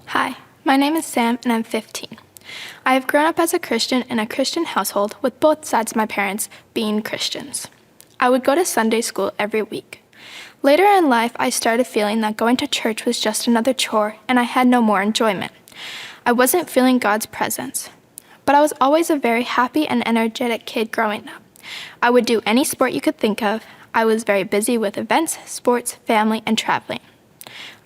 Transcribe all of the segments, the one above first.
Hi, my name is Sam and I'm 15. I have grown up as a Christian in a Christian household with both sides of my parents being Christians. I would go to Sunday school every week. Later in life, I started feeling that going to church was just another chore and I had no more enjoyment. I wasn't feeling God's presence. But I was always a very happy and energetic kid growing up. I would do any sport you could think of. I was very busy with events, sports, family, and traveling.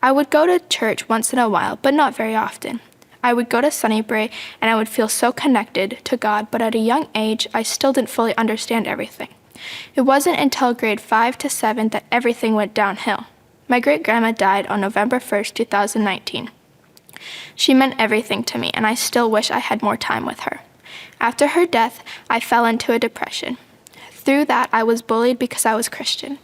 I would go to church once in a while, but not very often. I would go to Sunnybrae and I would feel so connected to God, but at a young age, I still didn't fully understand everything. It wasn't until grade 5 to 7 that everything went downhill. My great-grandma died on November 1st, 2019. She meant everything to me, and I still wish I had more time with her. After her death, I fell into a depression. Through that, I was bullied because I was Christian.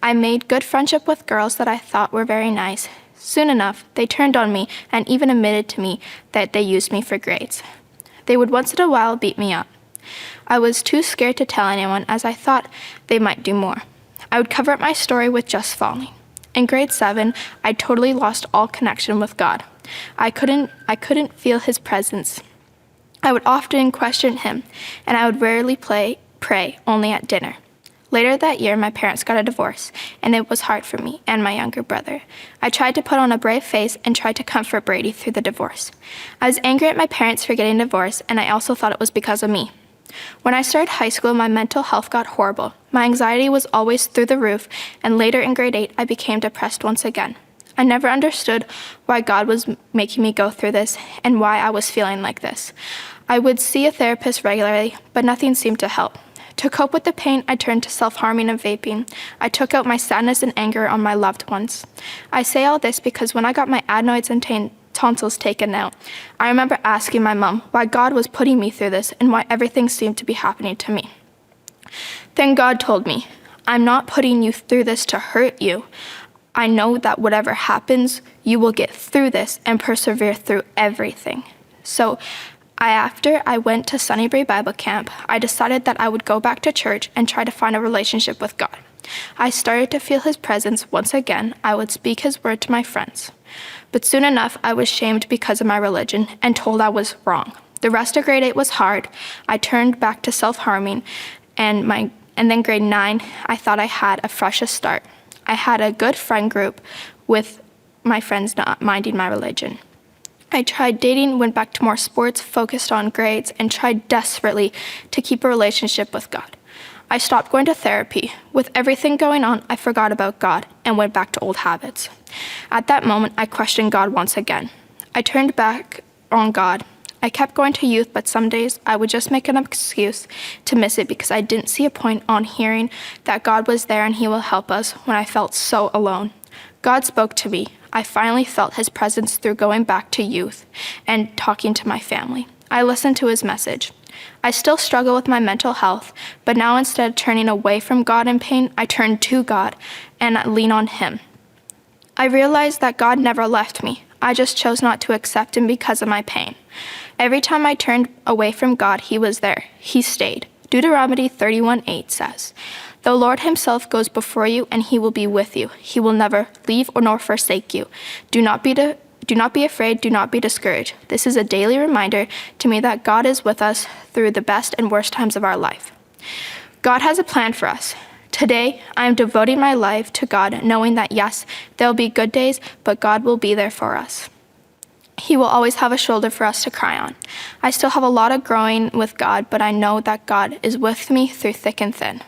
I made good friendship with girls that I thought were very nice. Soon enough, they turned on me and even admitted to me that they used me for grades. They would once in a while beat me up. I was too scared to tell anyone as I thought they might do more. I would cover up my story with just falling. In grade 7, I totally lost all connection with God. I couldn't feel his presence. I would often question him, and I would rarely pray, only at dinner. Later that year, my parents got a divorce, and it was hard for me and my younger brother. I tried to put on a brave face and tried to comfort Brady through the divorce. I was angry at my parents for getting divorced, and I also thought it was because of me. When I started high school, my mental health got horrible. My anxiety was always through the roof, and later in grade 8, I became depressed once again. I never understood why God was making me go through this and why I was feeling like this. I would see a therapist regularly, but nothing seemed to help. To cope with the pain, I turned to self-harming and vaping. I took out my sadness and anger on my loved ones. I say all this because when I got my adenoids and tonsils taken out, I remember asking my mom why God was putting me through this and why everything seemed to be happening to me. Then God told me, "I'm not putting you through this to hurt you. I know that whatever happens, you will get through this and persevere through everything." So after I went to Sunnybrae Bible Camp, I decided that I would go back to church and try to find a relationship with God. I started to feel his presence once again. I would speak his word to my friends. But soon enough, I was shamed because of my religion and told I was wrong. The rest of grade 8 was hard. I turned back to self-harming, and then grade 9, I thought I had a fresh start. I had a good friend group with my friends not minding my religion. I tried dating, went back to more sports, focused on grades, and tried desperately to keep a relationship with God. I stopped going to therapy. With everything going on, I forgot about God and went back to old habits. At that moment, I questioned God once again. I turned back on God. I kept going to youth, but some days I would just make an excuse to miss it because I didn't see a point on hearing that God was there and he will help us when I felt so alone. God spoke to me. I finally felt his presence through going back to youth and talking to my family. I listened to his message. I still struggle with my mental health, but now instead of turning away from God in pain, I turn to God and lean on him. I realized that God never left me. I just chose not to accept him because of my pain. Every time I turned away from God, he was there. He stayed. Deuteronomy 31:8 says, "The Lord himself goes before you, and he will be with you. He will never leave or nor forsake you. Do not be afraid, do not be discouraged." This is a daily reminder to me that God is with us through the best and worst times of our life. God has a plan for us. Today, I am devoting my life to God, knowing that yes, there will be good days, but God will be there for us. He will always have a shoulder for us to cry on. I still have a lot of growing with God, but I know that God is with me through thick and thin.